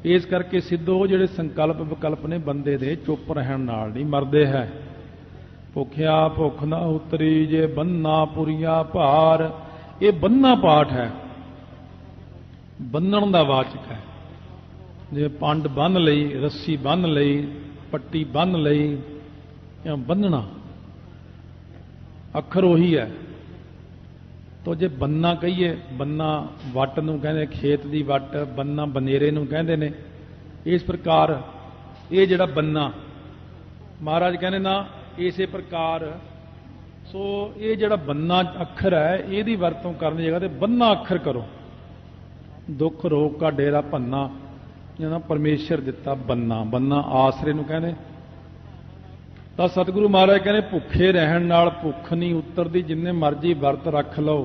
इस करके सिद्धो जिहड़े संकल्प विकल्प ने बंदे दे चुप रहण नाल नहीं मरदे है। भुखिया भुख ना उतरी जे बन्ना पुरिया भार, ये बन्ना पाठ है, बन्नण दा वाचक है। जे पंड बन लई, रस्सी बन लई, पट्टी बन लई, या बन्नना अखर उही है। तो जे बन्ना कहीए, बन्ना वट नूं कहंदे, खेत दी वट, बन्ना बनेरे नूं कहंदे ने। इस प्रकार ये जिहड़ा बन्ना महाराज कहंदे ना इसे प्रकार। सो ये जिहड़ा बन्ना अखर है इहदी वरतों करन दी जगह ते बन्ना अखर करो। दुख रोग का डेरा भन्ना, जिहड़ा परमेश्वर दिता बन्ना, बन्ना आसरे नूं कहंदे। ਤਾਂ सतगुरु महाराज कहने भुखे रहन नाल भुख नहीं उतरती। जिन्ने मर्जी वरत रख लो,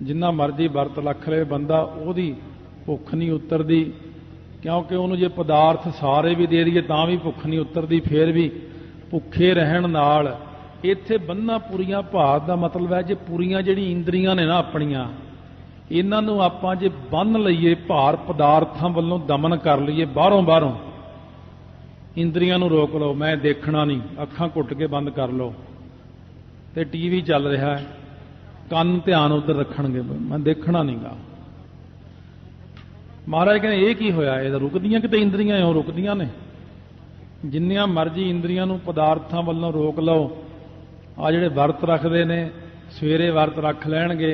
जिन्ना मर्जी वरत रख ले बंदा, ओदी भुख नहीं उतरती, क्योंकि उन्होंने जे पदार्थ सारे भी दे दईए तां भी भुख नहीं उतरती। फिर भी भुखे रहन नाल इत्थे बन्ना पुरियां भार दा मतलब है जे पुरियां जिहड़ी इंद्रियां ने ना अपनियां, इन्हां नूं आपां जे बन्न लईए, भार पदार्थां वल्लों दमन कर लईए, बाहरों बाहरों इंद्रियां नूं रोक लो। मैं देखना नहीं, अखां घुट के बंद कर लो। तो टीवी चल रहा है, कंन ध्यान उधर रखणगे, मैं देखना नहीं गा। महाराज कहने ये की होया, ये रुकदियां किते इंद्रियां इउं रुकदियां ने। जिन्नियां मर्जी इंद्रियां नूं पदार्थां वल्लों रोक लो। आ जिहड़े वरत रखदे ने, सवेरे वरत रख लैणगे,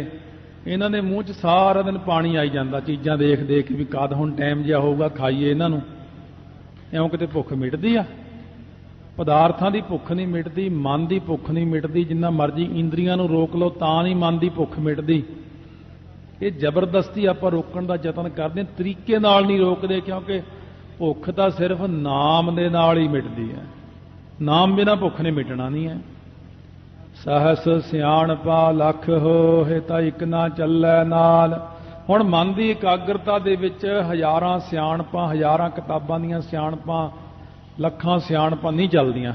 इन्हां दे मूँह च सारा दिन पानी आई जांदा, चीज़ां देख देख भी कद हुण टाइम जिहा होऊगा खाईए इन्हां नूं। इउं किते भुख मिटदी आ? पदार्थां दी भुख नहीं मिटदी, मन की भुख नहीं मिटदी। जिन्ना मर्जी इंद्रियां नूं रोक लो तां नहीं मन की भुख मिटदी। ये जबरदस्ती आपां रोकण दा यतन करदे, तरीके नाल नहीं रोकदे, क्योंकि भुख तां सिर्फ नाम दे नाल ही मिटदी है। नाम बिना भुख ने मिटना नहीं है। सहस सियाणपा लख होए तां इक ना चलै नाल। हुण मन की एकाग्रता दे विच हज़ारां सियाणपां, हज़ारां किताबां दीयां सियाणपां, लखां सियाणपां नहीं चलदियां।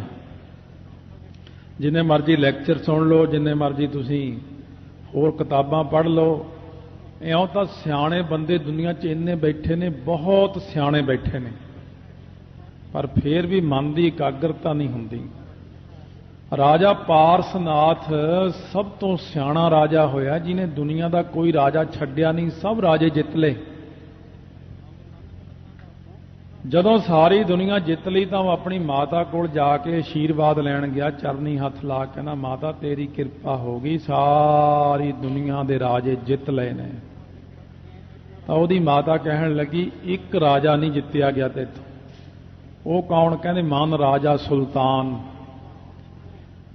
जिन्ने मर्जी लैक्चर सुन लो, जिन्ने मर्जी तुसीं होर किताबां पढ़ लो, इउं तां सियाणे बंदे दुनिया च इन्ने बैठे ने, बहुत सियाणे बैठे ने, पर फिर भी मन की एकाग्रता नहीं हुंदी। राजा पारसनाथ सब तो सियाणा राजा होया, जिन्हें दुनिया का कोई राजा छड्डिया नहीं, सब राजे जित ले। ਜਦੋਂ ਸਾਰੀ ਦੁਨੀਆ ਜਿੱਤ ਲਈ ਤਾਂ ਉਹ ਆਪਣੀ ਮਾਤਾ ਕੋਲ ਜਾ ਕੇ ਆਸ਼ੀਰਵਾਦ ਲੈਣ ਗਿਆ, ਚਰਨੀ ਹੱਥ ਲਾ ਕੇ ਕਹਿੰਦਾ ਮਾਤਾ ਤੇਰੀ ਕਿਰਪਾ ਹੋ ਗਈ, ਸਾਰੀ ਦੁਨੀਆ ਦੇ ਰਾਜੇ ਜਿੱਤ ਲਏ ਨੇ। ਤਾਂ ਉਹਦੀ ਮਾਤਾ ਕਹਿਣ ਲੱਗੀ ਇੱਕ ਰਾਜਾ ਨਹੀਂ ਜਿੱਤਿਆ ਗਿਆ ਤੇਥੋਂ। ਉਹ ਕੌਣ? ਕਹਿੰਦੇ ਮਨ ਰਾਜਾ ਸੁਲਤਾਨ।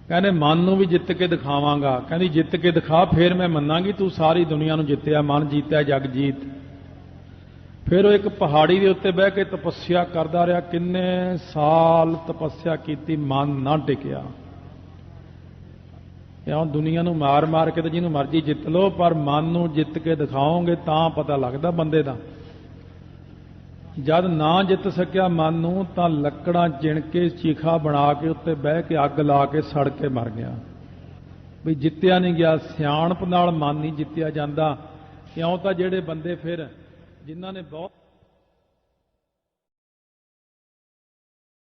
ਕਹਿੰਦੇ ਮਨ ਨੂੰ ਵੀ ਜਿੱਤ ਕੇ ਦਿਖਾਵਾਂਗਾ। ਕਹਿੰਦੀ ਜਿੱਤ ਕੇ ਦਿਖਾ, ਫਿਰ ਮੈਂ ਮੰਨਾਂਗੀ ਤੂੰ ਸਾਰੀ ਦੁਨੀਆ ਨੂੰ ਜਿੱਤਿਆ, ਮਨ ਜੀਤਿਆ ਜਗ ਜੀਤ। ਫਿਰ ਉਹ ਇੱਕ ਪਹਾੜੀ ਦੇ ਉੱਤੇ ਬਹਿ ਕੇ ਤਪੱਸਿਆ ਕਰਦਾ ਰਿਹਾ, ਕਿੰਨੇ ਸਾਲ ਤਪੱਸਿਆ ਕੀਤੀ, ਮਨ ਨਾ ਟਿਕਿਆ। ਇਉਂ ਦੁਨੀਆ ਨੂੰ ਮਾਰ ਮਾਰ ਕੇ ਤੇ ਜਿਹਨੂੰ ਮਰਜ਼ੀ ਜਿੱਤ ਲਓ, ਪਰ ਮਨ ਨੂੰ ਜਿੱਤ ਕੇ ਦਿਖਾਓਗੇ ਤਾਂ ਪਤਾ ਲੱਗਦਾ ਬੰਦੇ ਦਾ। ਜਦ ਨਾ ਜਿੱਤ ਸਕਿਆ ਮਨ ਨੂੰ ਤਾਂ ਲੱਕੜਾਂ ਚਿਣ ਕੇ ਚੀਖਾ ਬਣਾ ਕੇ ਉੱਤੇ ਬਹਿ ਕੇ ਅੱਗ ਲਾ ਕੇ ਸੜ ਕੇ ਮਰ ਗਿਆ। ਵੀ ਜਿੱਤਿਆ ਨਹੀਂ ਗਿਆ, ਸਿਆਣਪ ਨਾਲ ਮਨ ਨਹੀਂ ਜਿੱਤਿਆ ਜਾਂਦਾ। ਕਿਉਂ? ਤਾਂ ਜਿਹੜੇ ਬੰਦੇ ਫਿਰ ਜਿਨ੍ਹਾਂ ਨੇ ਬਹੁਤ